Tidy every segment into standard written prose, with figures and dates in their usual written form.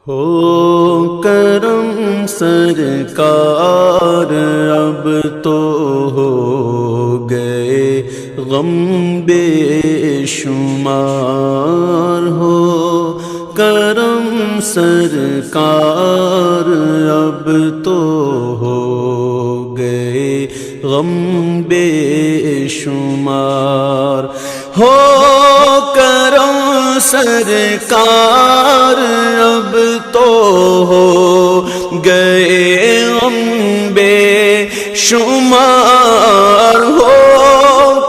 ہو کرم سرکار اب تو ہو گئے غم بے شمار، ہو کرم سرکار اب تو ہو گئے غم بے شمار، ہو کرم سرکار اب تو ہو گئے غم بے شمار، ہو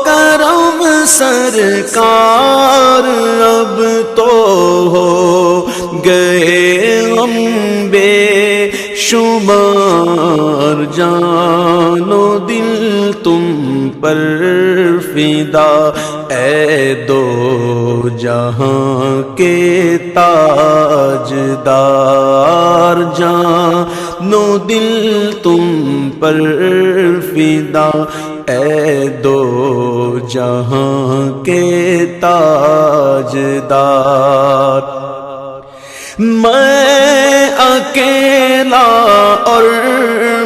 کرم سرکار اب تو ہو گئے غم بے شمار، جان و دل تم پر فدا اے دو جہاں کے تاجدار، جان و دل تم پر فدا اے دو جہاں کے تاجدار، میں اکیلا اور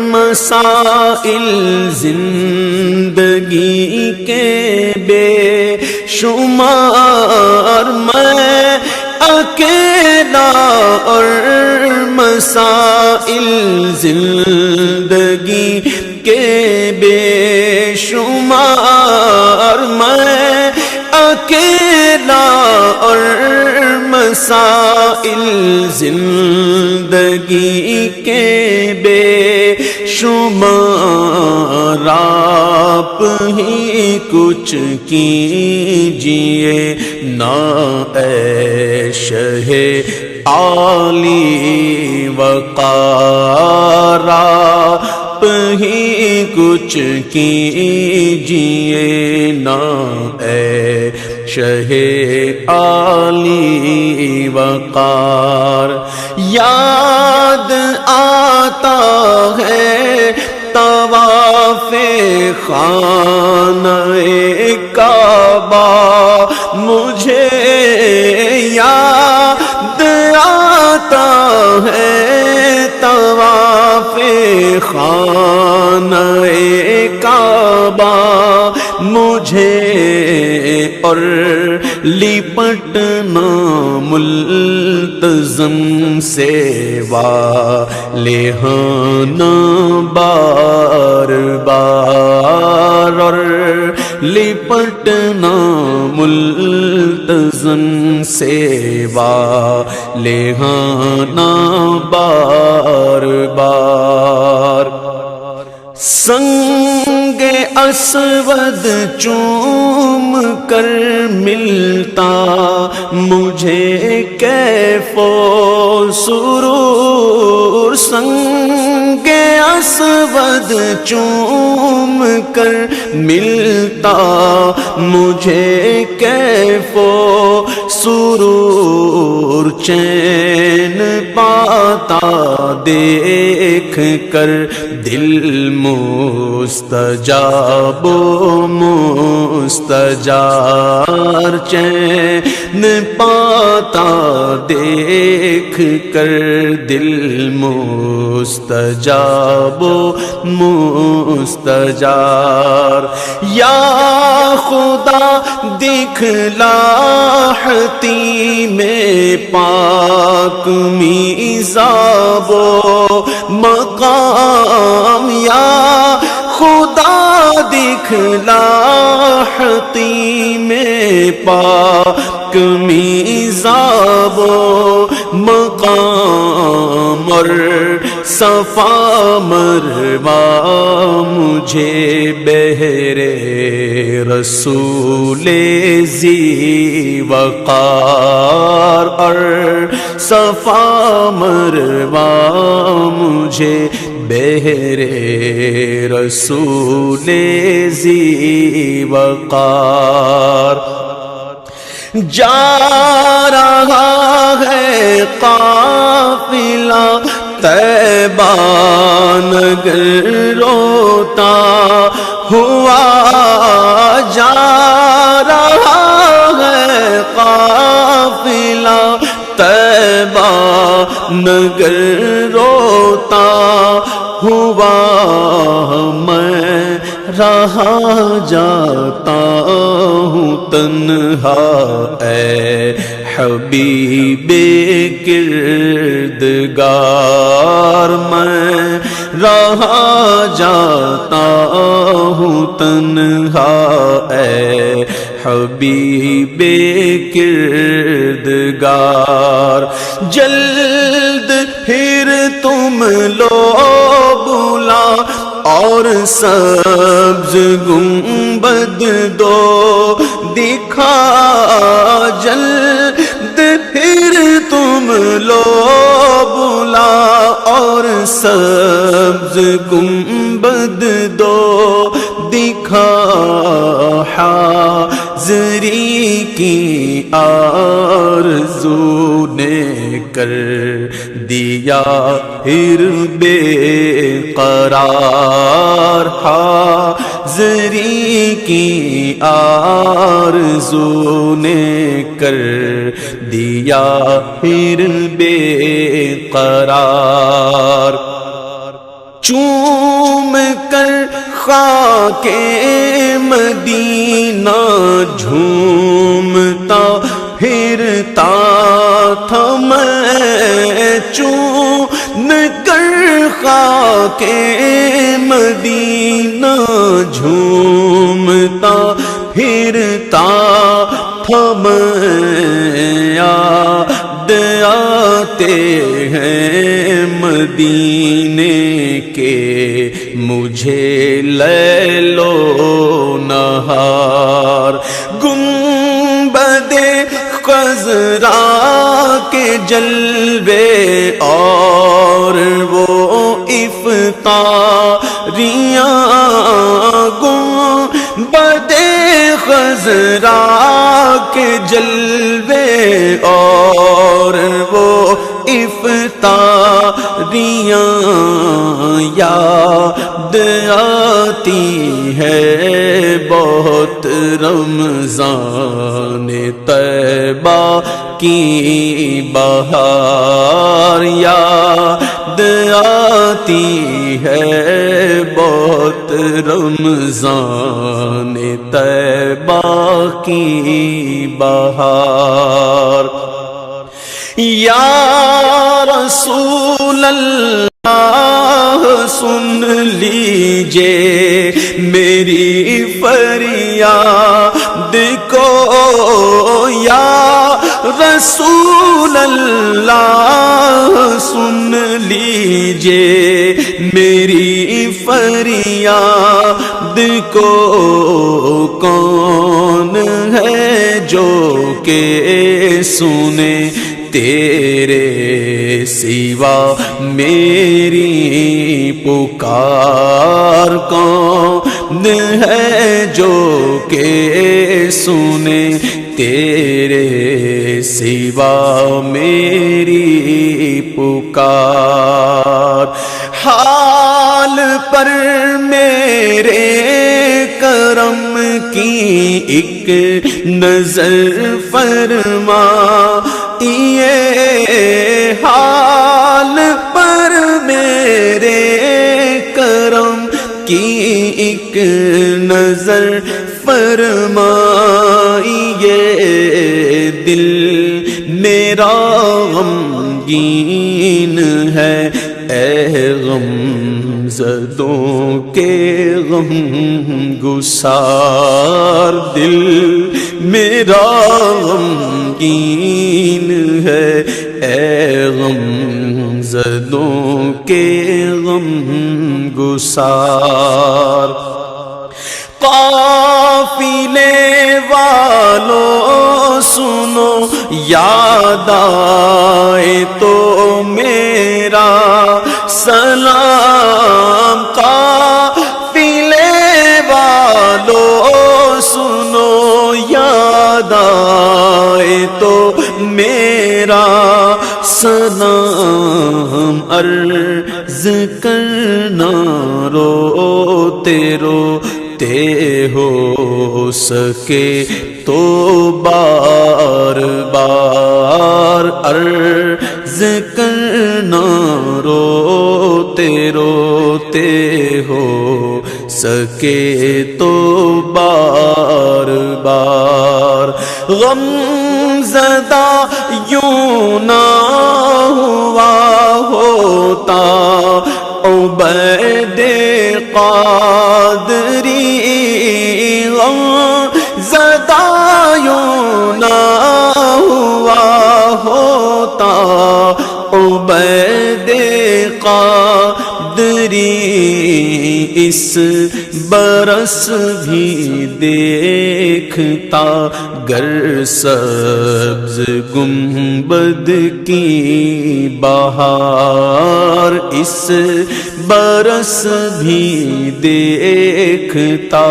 مسائل زندگی کے بے شمار، میں اکیلا اور مسائل زندگی کے بے شمار، میں اکیلا اور مسائل زندگی کے بے شمار، آپ ہی کچھ کیجئے نا اے شہ عالی وقار، آپ ہی کچھ کیجئے نا اے شہ عالی وقار، یاد آتا ہے طواف خانہ کعبہ، مجھے یاد آتا ہے طواف خانہ کعبہ مجھے، اور لپٹنا ملتزم سے والہانہ بار بار، اور لپٹنا ملتزم سے والہانہ بار بار، سنگ اسود چوم کر ملتا مجھے کیف و سرور، سنگ اسود چوم کر ملتا مجھے کیف و سرور، چین پاتا دیکھ کر دل مستجاب و مستجار، چین پاتا دیکھ کر دل مستجاب و مستجار، یا خدا دکھلا حتیم پاک میزاب و مقام، یا خدا دکھلا حتیم پاک میزاب و مقام، اور صفا مروہ مجھے بہر رسول ذی وقار، اور صفا مروہ مجھے بہر رسول ذی وقار، جا رہا ہے قافلہ طیبہ نگر روتا ہوا، جا رہا ہے قافلہ طیبہ نگر روتا ہوا میں رہا جاتا ہوں تنہا، اے حبیب کردگار میں رہا جاتا ہوں تنہا، اے حبیب کردگار۔ جلد پھر تم لو بلا اور سبز گنبد دو دکھا، جلد پھر تم لو بلا اور سبز گنبد دو دکھا، حاضری کی آرزو نے کر دیا پھر بے قرار، حاضری کی آرزو نے کر دیا پھر بے قرار۔ چوم کر خاک مدینہ جھومتا پھرتا تھا میں، چوم کر خاک مدینہ جھومتا پھرتا تھا میں، یاد آتے ہیں مدینے کے مجھے لیل و نہار، گنبد خضرا کے جلوے اور وہ افطاریاں، گنبد خضرا کے جلوے اور وہ افطاریاں، یاد آتی ہے بہت رمضان طیبہ کی بہار، یاد آتی ہے بہت رمضان طیبہ کی بہار۔ یا رسول اللہ سن لیجئے میری فریاد کو، یا رسول اللہ سن لیجئے میری فریاد کو، کون ہے جو کہ سنے تیرے سوا میری پکار، کون ہے جو کہ سنے تیرے سوا میری پکار۔ حال پر میرے کرم کی ایک نظر فرما، یہ حال پر میرے کرم کی ایک نظر فرمائیے، دل میرا غمگین ہے، اے غم زدوں کے غم گسار، دل میرا غمگین ہے، اے غم زدوں کے غم گسار۔ قافلے والوں سنو یاد آئے تو میرا سلام، قافلے والوں سنو یاد آئے تو میرا سلام، عرض کرنا روتے روتے ہو سکے تو بار بار عرض کرنا روتے روتے ہو سکے تو بار بار غم زدہ یوں نہ ہوا ہوتا عبید قادری غم زدہ یوں نہ ہوا ہوتا عبید قادری اس برس بھی دیکھتا گر سبز گنبد کی بہار اس برس بھی دیکھتا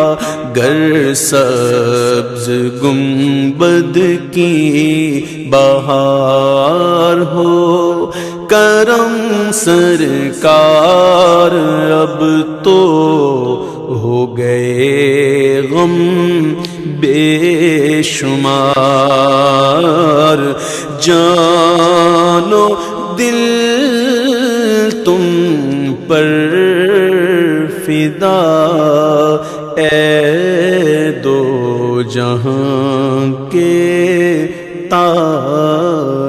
گر سبز گنبد کی بہار ہو کرم سرکار اب تو ہو گئے غم بے شمار جان و دل تم پر فدا اے دو جہاں کے تاجدار